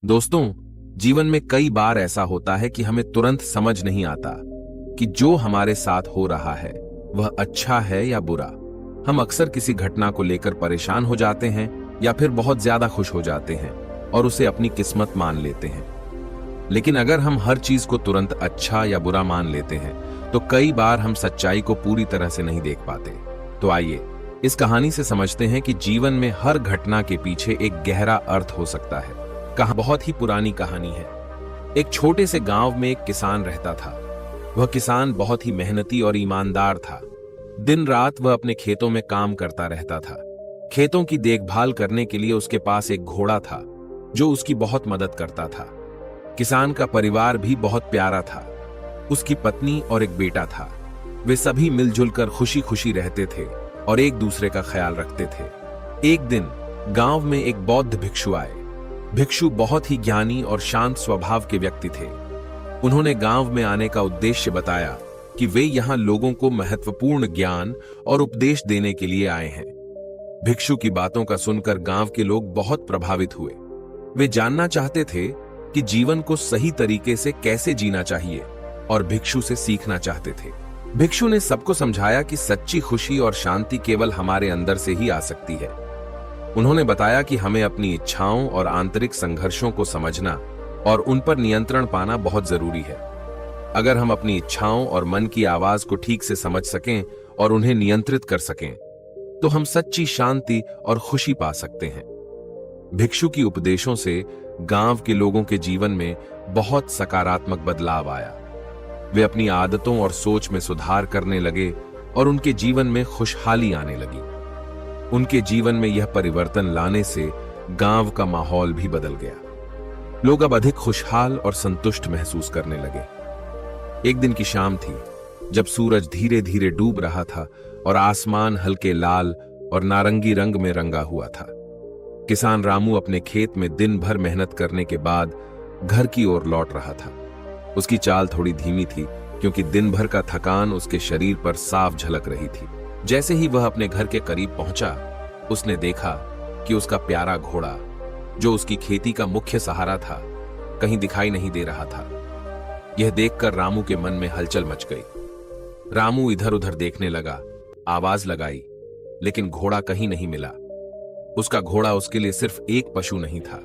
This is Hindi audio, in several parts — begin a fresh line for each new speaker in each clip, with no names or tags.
दोस्तों, जीवन में कई बार ऐसा होता है कि हमें तुरंत समझ नहीं आता कि जो हमारे साथ हो रहा है वह अच्छा है या बुरा। हम अक्सर किसी घटना को लेकर परेशान हो जाते हैं या फिर बहुत ज्यादा खुश हो जाते हैं और उसे अपनी किस्मत मान लेते हैं। लेकिन अगर हम हर चीज को तुरंत अच्छा या बुरा मान लेते हैं तो कई बार हम सच्चाई को पूरी तरह से नहीं देख पाते। तो आइए इस कहानी से समझते हैं कि जीवन में हर घटना के पीछे एक गहरा अर्थ हो सकता है। बहुत ही पुरानी कहानी है। एक छोटे से गांव में एक किसान रहता था। वह किसान बहुत ही मेहनती और ईमानदार था। दिन रात वह अपने खेतों में काम करता रहता था। खेतों की देखभाल करने के लिए उसके पास एक घोड़ा था जो उसकी बहुत मदद करता था। किसान का परिवार भी बहुत प्यारा था। उसकी पत्नी और एक बेटा था। वे सभी मिलजुल कर खुशी खुशी रहते थे और एक दूसरे का ख्याल रखते थे। एक दिन गांव में एक बौद्ध भिक्षु आए। भिक्षु बहुत ही ज्ञानी और शांत स्वभाव के व्यक्ति थे। उन्होंने गांव में आने का उद्देश्य बताया कि वे यहां लोगों को महत्वपूर्ण ज्ञान और उपदेश देने के लिए आए हैं। भिक्षु की बातों का सुनकर गांव के लोग बहुत प्रभावित हुए। वे जानना चाहते थे कि जीवन को सही तरीके से कैसे जीना चाहिए और भिक्षु से सीखना चाहते थे। भिक्षु ने सबको समझाया कि सच्ची खुशी और शांति केवल हमारे अंदर से ही आ सकती है। उन्होंने बताया कि हमें अपनी इच्छाओं और आंतरिक संघर्षों को समझना और उन पर नियंत्रण पाना बहुत जरूरी है। अगर हम अपनी इच्छाओं और मन की आवाज को ठीक से समझ सकें और उन्हें नियंत्रित कर सकें तो हम सच्ची शांति और खुशी पा सकते हैं। भिक्षु की उपदेशों से गांव के लोगों के जीवन में बहुत सकारात्मक बदलाव आया। वे अपनी आदतों और सोच में सुधार करने लगे और उनके जीवन में खुशहाली आने लगी। उनके जीवन में यह परिवर्तन लाने से गांव का माहौल भी बदल गया। लोग अब अधिक खुशहाल और संतुष्ट महसूस करने लगे। एक दिन की शाम थी जब सूरज धीरे धीरे डूब रहा था और आसमान हल्के लाल और नारंगी रंग में रंगा हुआ था। किसान रामू अपने खेत में दिन भर मेहनत करने के बाद घर की ओर लौट रहा था। उसकी चाल थोड़ी धीमी थी क्योंकि दिन भर का थकान उसके शरीर पर साफ झलक रही थी। जैसे ही वह अपने घर के करीब पहुंचा, उसने देखा कि उसका प्यारा घोड़ा, जो उसकी खेती का मुख्य सहारा था, कहीं दिखाई नहीं दे रहा था। यह देखकर रामू के मन में हलचल मच गई। रामू इधर उधर देखने लगा, आवाज लगाई, लेकिन घोड़ा कहीं नहीं मिला। उसका घोड़ा उसके लिए सिर्फ एक पशु नहीं था,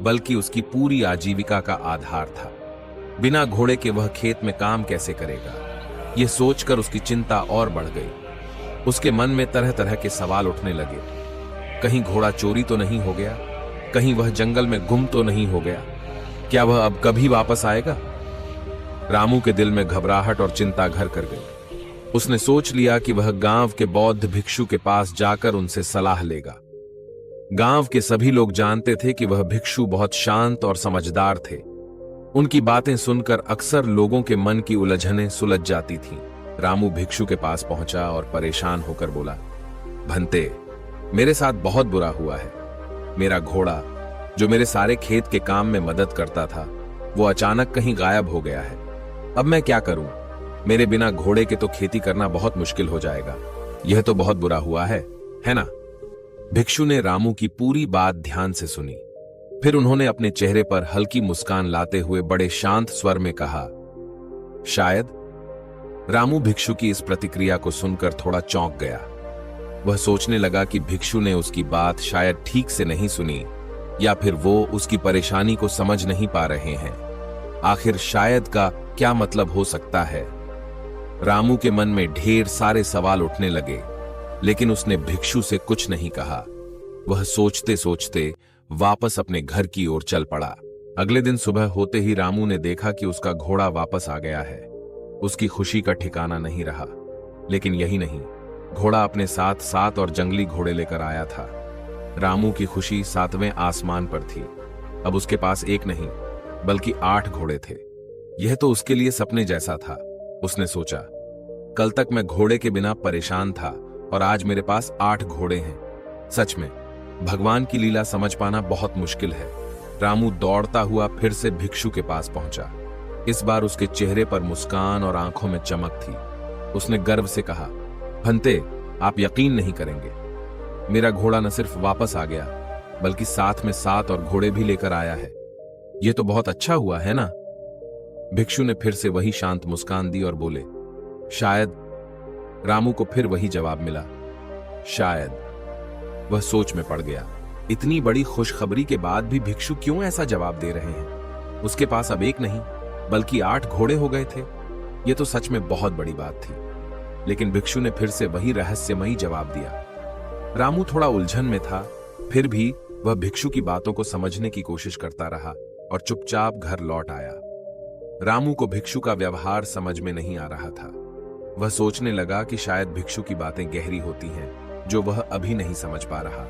बल्कि उसकी पूरी आजीविका का आधार था। बिना घोड़े के वह खेत में काम कैसे करेगा? यह सोचकर उसकी चिंता और बढ़ गई। उसके मन में तरह तरह के सवाल उठने लगे। कहीं घोड़ा चोरी तो नहीं हो गया? कहीं वह जंगल में गुम तो नहीं हो गया? क्या वह अब कभी वापस आएगा? रामू के दिल में घबराहट और चिंता घर कर गई। उसने सोच लिया कि वह गांव के बौद्ध भिक्षु के पास जाकर उनसे सलाह लेगा। गांव के सभी लोग जानते थे कि वह भिक्षु बहुत शांत और समझदार थे। उनकी बातें सुनकर अक्सर लोगों के मन की उलझनें सुलझ जाती थीं। रामू भिक्षु के पास पहुंचा और परेशान होकर बोला, भंते, मेरे साथ बहुत बुरा हुआ है। मेरा घोड़ा, जो मेरे सारे खेत के काम में मदद करता था, वो अचानक कहीं गायब हो गया है। अब मैं क्या करूं? मेरे बिना घोड़े के तो खेती करना बहुत मुश्किल हो जाएगा। यह तो बहुत बुरा हुआ है ना? भिक्षु ने रामू की पूरी बात ध्यान से सुनी। फिर उन्होंने अपने चेहरे पर हल्की मुस्कान लाते हुए बड़े शांत स्वर में कहा, शायद। रामू भिक्षु की इस प्रतिक्रिया को सुनकर थोड़ा चौंक गया। वह सोचने लगा कि भिक्षु ने उसकी बात शायद ठीक से नहीं सुनी या फिर वो उसकी परेशानी को समझ नहीं पा रहे हैं। आखिर शायद का क्या मतलब हो सकता है? रामू के मन में ढेर सारे सवाल उठने लगे, लेकिन उसने भिक्षु से कुछ नहीं कहा। वह सोचते सोचते वापस अपने घर की ओर चल पड़ा। अगले दिन सुबह होते ही रामू ने देखा कि उसका घोड़ा वापस आ गया है। उसकी खुशी का ठिकाना नहीं रहा। लेकिन यही नहीं, घोड़ा अपने साथ 7 और जंगली घोड़े लेकर आया था। रामू की खुशी 7वें आसमान पर थी। अब उसके पास एक नहीं बल्कि 8 घोड़े थे। यह तो उसके लिए सपने जैसा था। उसने सोचा, कल तक मैं घोड़े के बिना परेशान था और आज मेरे पास 8 घोड़े हैं। सच में भगवान की लीला समझ पाना बहुत मुश्किल है। रामू दौड़ता हुआ फिर से भिक्षु के पास पहुंचा। इस बार उसके चेहरे पर मुस्कान और आंखों में चमक थी। उसने गर्व से कहा, भंते, आप यकीन नहीं करेंगे, मेरा घोड़ा न सिर्फ वापस आ गया बल्कि साथ में 7 और घोड़े भी लेकर आया है। ये तो बहुत अच्छा हुआ है ना। भिक्षु ने फिर से वही शांत मुस्कान दी और बोले, शायद। रामू को फिर वही जवाब मिला, शायद। वह सोच में पड़ गया। इतनी बड़ी खुशखबरी के बाद भी भिक्षु क्यों ऐसा जवाब दे रहे हैं? उसके पास अब एक नहीं बल्कि 8 घोड़े हो गए थे। यह तो सच में बहुत बड़ी बात थी। लेकिन भिक्षु ने फिर से वही रहस्यमयी जवाब दिया। रामू थोड़ा उलझन में था, फिर भी वह भिक्षु की बातों को समझने की कोशिश करता रहा और चुपचाप घर लौट आया। रामू को भिक्षु का व्यवहार समझ में नहीं आ रहा था। वह सोचने लगा कि शायद भिक्षु की बातें गहरी होती हैं, जो वह अभी नहीं समझ पा रहा।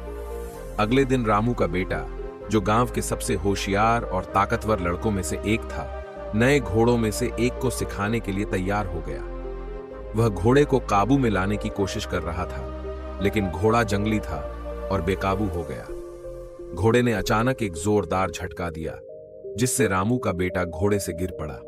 अगले दिन रामू का बेटा, जो गांव के सबसे होशियार और ताकतवर लड़कों में से एक था, नए घोड़ों में से एक को सिखाने के लिए तैयार हो गया। वह घोड़े को काबू में लाने की कोशिश कर रहा था, लेकिन घोड़ा जंगली था और बेकाबू हो गया। घोड़े ने अचानक एक जोरदार झटका दिया, जिससे रामू का बेटा घोड़े से गिर पड़ा।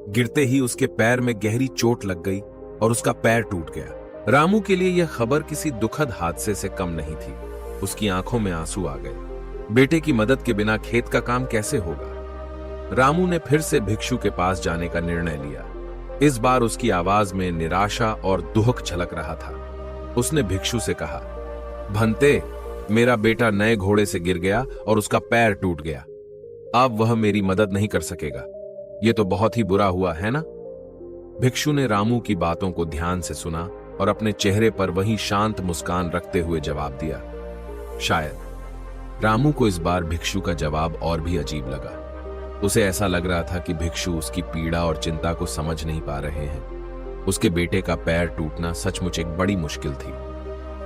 गिरते ही उसके पैर में गहरी चोट लग गई और उसका पैर टूट गया। रामू के लिए यह खबर किसी दुखद हादसे से कम नहीं थी। उसकी आंखों में आंसू आ गए। बेटे की मदद के बिना खेत का काम कैसे होगा? रामू ने फिर से भिक्षु के पास जाने का निर्णय लिया। इस बार उसकी आवाज में निराशा और दुख झलक रहा था। उसने भिक्षु से कहा, भंते, मेरा बेटा नए घोड़े से गिर गया और उसका पैर टूट गया। अब वह मेरी मदद नहीं कर सकेगा। यह तो बहुत ही बुरा हुआ है ना? भिक्षु ने रामू की बातों को ध्यान से सुना और अपने चेहरे पर वही शांत मुस्कान रखते हुए जवाब दिया, शायद। रामू को इस बार भिक्षु का जवाब और भी अजीब लगा। उसे ऐसा लग रहा था कि भिक्षु उसकी पीड़ा और चिंता को समझ नहीं पा रहे हैं। उसके बेटे का पैर टूटना सचमुच एक बड़ी मुश्किल थी।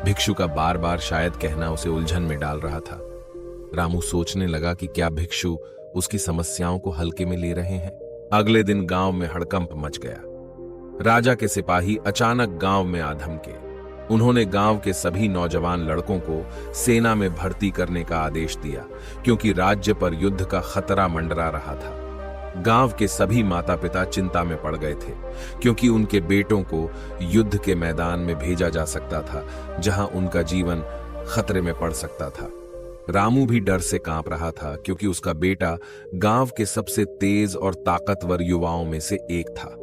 भिक्षु का बार बार शायद कहना उसे उलझन में डाल रहा था। रामू सोचने लगा कि क्या भिक्षु उसकी समस्याओं को हल्के में ले रहे हैं। अगले दिन गांव में हड़कंप मच गया। राजा के सिपाही अचानक गांव में आ धमके। उन्होंने गांव के सभी नौजवान लड़कों को सेना में भर्ती करने का आदेश दिया, क्योंकि राज्य पर युद्ध का खतरा मंडरा रहा था। गांव के सभी माता पिता चिंता में पड़ गए थे, क्योंकि उनके बेटों को युद्ध के मैदान में भेजा जा सकता था, जहां उनका जीवन खतरे में पड़ सकता था। रामू भी डर से कांप रहा था, क्योंकि उसका बेटा गांव के सबसे तेज और ताकतवर युवाओं में से एक था।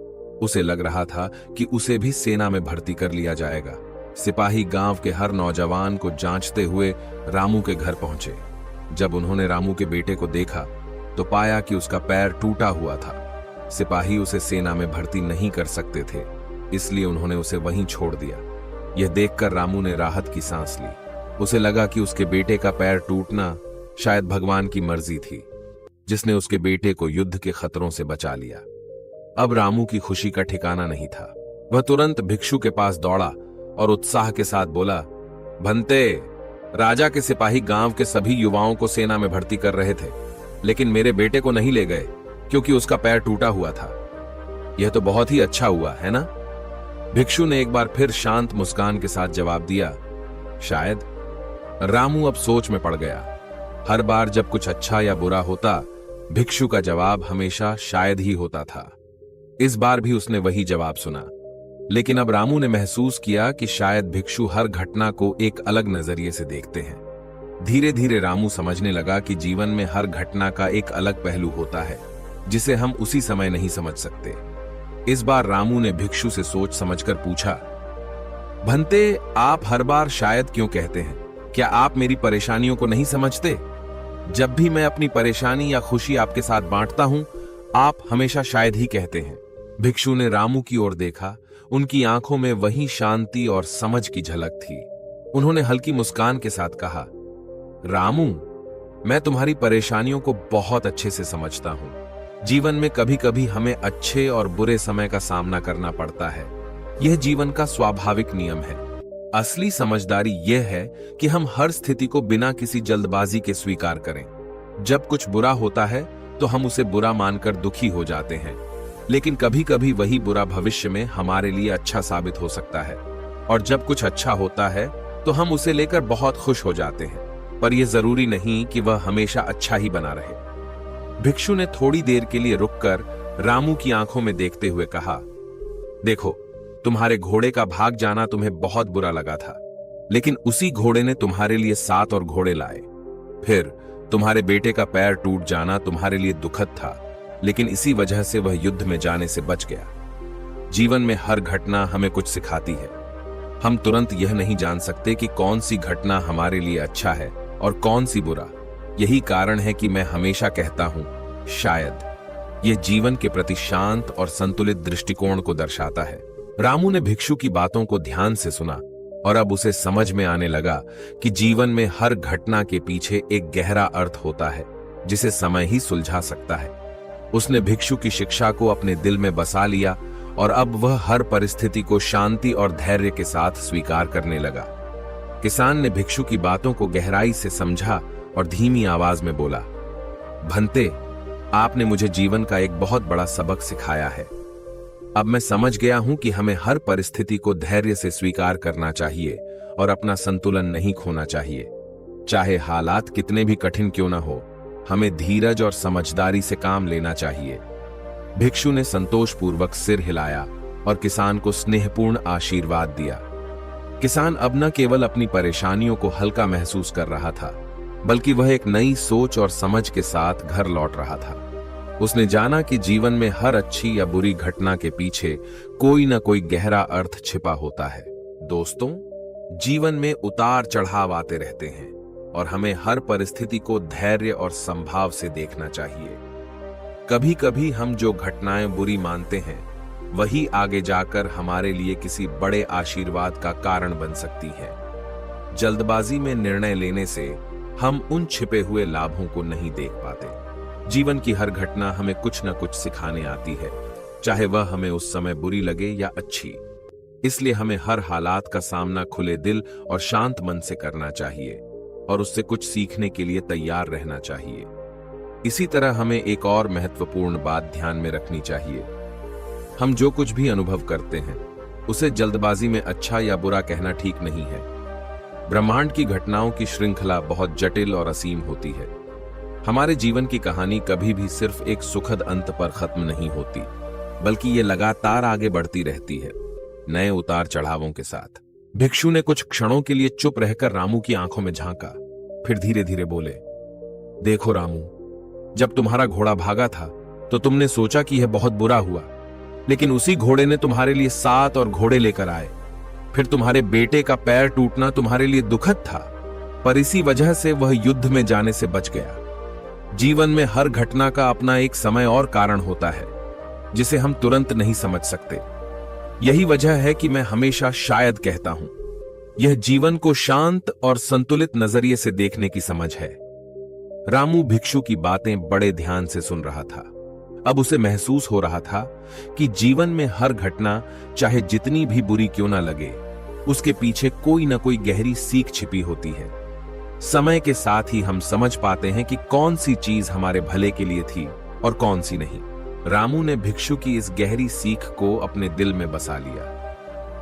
उसे लग रहा था कि उसे भी सेना में भर्ती कर लिया जाएगा। सिपाही गांव के हर नौजवान को जांचते हुए रामू के घर पहुंचे। जब उन्होंने रामू के बेटे को देखा तो पाया कि उसका पैर टूटा हुआ था। सिपाही उसे सेना में भर्ती नहीं कर सकते थे, इसलिए उन्होंने उसे वहीं छोड़ दिया। यह देखकर रामू ने राहत की सांस ली। उसे लगा कि उसके बेटे का पैर टूटना शायद भगवान की मर्जी थी, जिसने उसके बेटे को युद्ध के खतरों से बचा लिया। अब रामू की खुशी का ठिकाना नहीं था। वह तुरंत भिक्षु के पास दौड़ा और उत्साह के साथ बोला, भंते, राजा के सिपाही गांव के सभी युवाओं को सेना में भर्ती कर रहे थे, लेकिन मेरे बेटे को नहीं ले गए, क्योंकि उसका पैर टूटा हुआ था। यह तो बहुत ही अच्छा हुआ है ना? भिक्षु ने एक बार फिर शांत मुस्कान के साथ जवाब दिया, शायद। रामू अब सोच में पड़ गया। हर बार जब कुछ अच्छा या बुरा होता, भिक्षु का जवाब हमेशा शायद ही होता था। इस बार भी उसने वही जवाब सुना, लेकिन अब रामू ने महसूस किया कि शायद भिक्षु हर घटना को एक अलग नजरिए से देखते हैं। धीरे धीरे रामू समझने लगा कि जीवन में हर घटना का एक अलग पहलू होता है, जिसे हम उसी समय नहीं समझ सकते। इस बार रामू ने भिक्षु से सोच समझकर पूछा, भंते, आप हर बार शायद क्यों कहते हैं? क्या आप मेरी परेशानियों को नहीं समझते? जब भी मैं अपनी परेशानी या खुशी आपके साथ बांटता हूं, आप हमेशा शायद ही कहते हैं। भिक्षु ने रामू की ओर देखा। उनकी आंखों में वही शांति और समझ की झलक थी। उन्होंने हल्की मुस्कान के साथ कहा, रामू, मैं तुम्हारी परेशानियों को बहुत अच्छे से समझता हूं। जीवन में कभी कभी हमें अच्छे और बुरे समय का सामना करना पड़ता है। यह जीवन का स्वाभाविक नियम है। असली समझदारी यह है कि हम हर स्थिति को बिना किसी जल्दबाजी के स्वीकार करें। जब कुछ बुरा होता है तो हम उसे बुरा मानकर दुखी हो जाते हैं, लेकिन कभी कभी वही बुरा भविष्य में हमारे लिए अच्छा साबित हो सकता है। और जब कुछ अच्छा होता है तो हम उसे लेकर बहुत खुश हो जाते हैं, पर यह जरूरी नहीं कि वह हमेशा अच्छा ही बना रहे। भिक्षु ने थोड़ी देर के लिए रुककर रामू की आंखों में देखते हुए कहा, देखो, तुम्हारे घोड़े का भाग जाना तुम्हें बहुत बुरा लगा था, लेकिन उसी घोड़े ने तुम्हारे लिए 7 और घोड़े लाए। फिर तुम्हारे बेटे का पैर टूट जाना तुम्हारे लिए दुखद था, लेकिन इसी वजह से वह युद्ध में जाने से बच गया। जीवन में हर घटना हमें कुछ सिखाती है। हम तुरंत यह नहीं जान सकते कि कौन सी घटना हमारे लिए अच्छा है और कौन सी बुरा। यही कारण है कि मैं हमेशा कहता हूं, शायद यह जीवन के प्रति शांत और संतुलित दृष्टिकोण को दर्शाता है। रामू ने भिक्षु की बातों को ध्यान से सुना और अब उसे समझ में आने लगा कि जीवन में हर घटना के पीछे एक गहरा अर्थ होता है जिसे समय ही सुलझा सकता है। उसने भिक्षु की शिक्षा को अपने दिल में बसा लिया और अब वह हर परिस्थिति को शांति और धैर्य के साथ स्वीकार करने लगा। किसान ने भिक्षु की बातों को गहराई से समझा और धीमी आवाज में बोला, भंते, आपने मुझे जीवन का एक बहुत बड़ा सबक सिखाया है। अब मैं समझ गया हूं कि हमें हर परिस्थिति को धैर्य से स्वीकार करना चाहिए और अपना संतुलन नहीं खोना चाहिए। चाहे हालात कितने भी कठिन क्यों ना हो, हमें धीरज और समझदारी से काम लेना चाहिए। भिक्षु ने संतोषपूर्वक सिर हिलाया और किसान को स्नेहपूर्ण आशीर्वाद दिया। किसान अब न केवल अपनी परेशानियों को हल्का महसूस कर रहा था, बल्कि वह एक नई सोच और समझ के साथ घर लौट रहा था। उसने जाना कि जीवन में हर अच्छी या बुरी घटना के पीछे कोई न कोई गहरा अर्थ छिपा होता है। दोस्तों, जीवन में उतार चढ़ाव आते रहते हैं और हमें हर परिस्थिति को धैर्य और संभाव से देखना चाहिए। कभी कभी हम जो घटनाएं बुरी मानते हैं, वही आगे जाकर हमारे लिए किसी बड़े आशीर्वाद का कारण बन सकती है। जल्दबाजी में निर्णय लेने से हम उन छिपे हुए लाभों को नहीं देख पाते। जीवन की हर घटना हमें कुछ न कुछ सिखाने आती है, चाहे वह हमें उस समय बुरी लगे या अच्छी। इसलिए हमें हर हालात का सामना खुले दिल और शांत मन से करना चाहिए और उससे कुछ सीखने के लिए तैयार रहना चाहिए। इसी तरह हमें एक और महत्वपूर्ण बात ध्यान में रखनी चाहिए। हम जो कुछ भी अनुभव करते हैं, उसे जल्दबाजी में अच्छा या बुरा कहना ठीक नहीं है। ब्रह्मांड की घटनाओं की श्रृंखला बहुत जटिल और असीम होती है। हमारे जीवन की कहानी कभी भी सिर्फ एक सुखद अंत पर खत्म नहीं होती, बल्कि ये लगातार आगे बढ़ती रहती है, नए उतार चढ़ावों के साथ। भिक्षु ने कुछ क्षणों के लिए चुप रहकर रामू की आंखों में झांका, फिर धीरे धीरे बोले, देखो रामू, जब तुम्हारा घोड़ा भागा था तो तुमने सोचा कि यह बहुत बुरा हुआ, लेकिन उसी घोड़े ने तुम्हारे लिए 7 और घोड़े लेकर आए। फिर तुम्हारे बेटे का पैर टूटना तुम्हारे लिए दुखद था, पर इसी वजह से वह युद्ध में जाने से बच गया। जीवन में हर घटना का अपना एक समय और कारण होता है, जिसे हम तुरंत नहीं समझ सकते। यही वजह है कि मैं हमेशा शायद कहता हूं। यह जीवन को शांत और संतुलित नजरिए से देखने की समझ है। रामू भिक्षु की बातें बड़े ध्यान से सुन रहा था। अब उसे महसूस हो रहा था कि जीवन में हर घटना, चाहे जितनी भी बुरी क्यों ना लगे, उसके पीछे कोई ना कोई गहरी सीख छिपी होती है। समय के साथ ही हम समझ पाते हैं कि कौन सी चीज हमारे भले के लिए थी और कौन सी नहीं। रामू ने भिक्षु की इस गहरी सीख को अपने दिल में बसा लिया।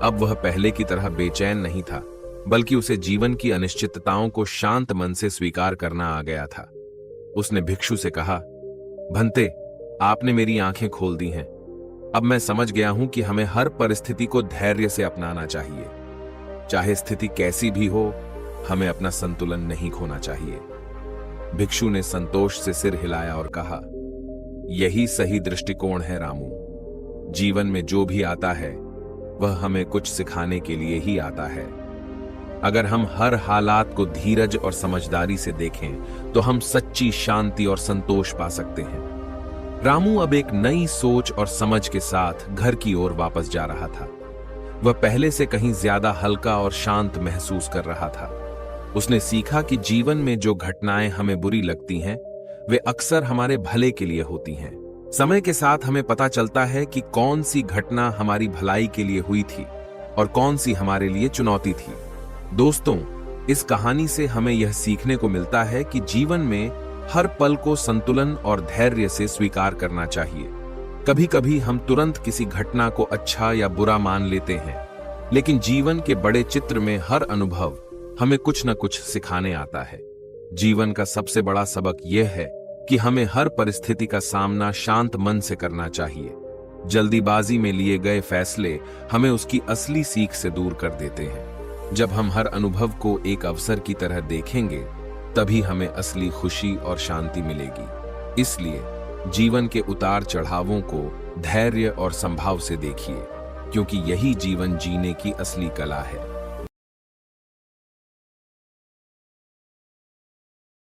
अब वह पहले की तरह बेचैन नहीं था, बल्कि उसे जीवन की अनिश्चितताओं को शांत मन से स्वीकार करना आ गया था। उसने भिक्षु से कहा, भंते, आपने मेरी आंखें खोल दी हैं। अब मैं समझ गया हूं कि हमें हर परिस्थिति को धैर्य से अपनाना चाहिए। चाहे स्थिति कैसी भी हो, हमें अपना संतुलन नहीं खोना चाहिए। भिक्षु ने संतोष से सिर हिलाया और कहा, यही सही दृष्टिकोण है रामू। जीवन में जो भी आता है, वह हमें कुछ सिखाने के लिए ही आता है। अगर हम हर हालात को धीरज और समझदारी से देखें, तो हम सच्ची शांति और संतोष पा सकते हैं। रामू अब एक नई सोच और समझ के साथ घर की ओर वापस जा रहा था। वह पहले से कहीं ज्यादा हल्का और शांत महसूस कर रहा था। उसने सीखा कि जीवन में जो घटनाएं हमें बुरी लगती हैं, वे अक्सर हमारे भले के लिए होती हैं। समय के साथ हमें पता चलता है कि कौन सी घटना हमारी भलाई के लिए हुई थी और कौन सी हमारे लिए चुनौती थी। दोस्तों, इस कहानी से हमें यह सीखने को मिलता है कि जीवन में हर पल को संतुलन और धैर्य से स्वीकार करना चाहिए। कभी कभी हम तुरंत किसी घटना को अच्छा या बुरा मान लेते हैं, लेकिन जीवन के बड़े चित्र में हर अनुभव हमें कुछ न कुछ सिखाने आता है। जीवन का सबसे बड़ा सबक यह है कि हमें हर परिस्थिति का सामना शांत मन से करना चाहिए। जल्दीबाजी में लिए गए फैसले हमें उसकी असली सीख से दूर कर देते हैं। जब हम हर अनुभव को एक अवसर की तरह देखेंगे, तभी हमें असली खुशी और शांति मिलेगी। इसलिए जीवन के उतार चढ़ावों को धैर्य और संभाव से देखिए, क्योंकि यही जीवन जीने की असली कला है।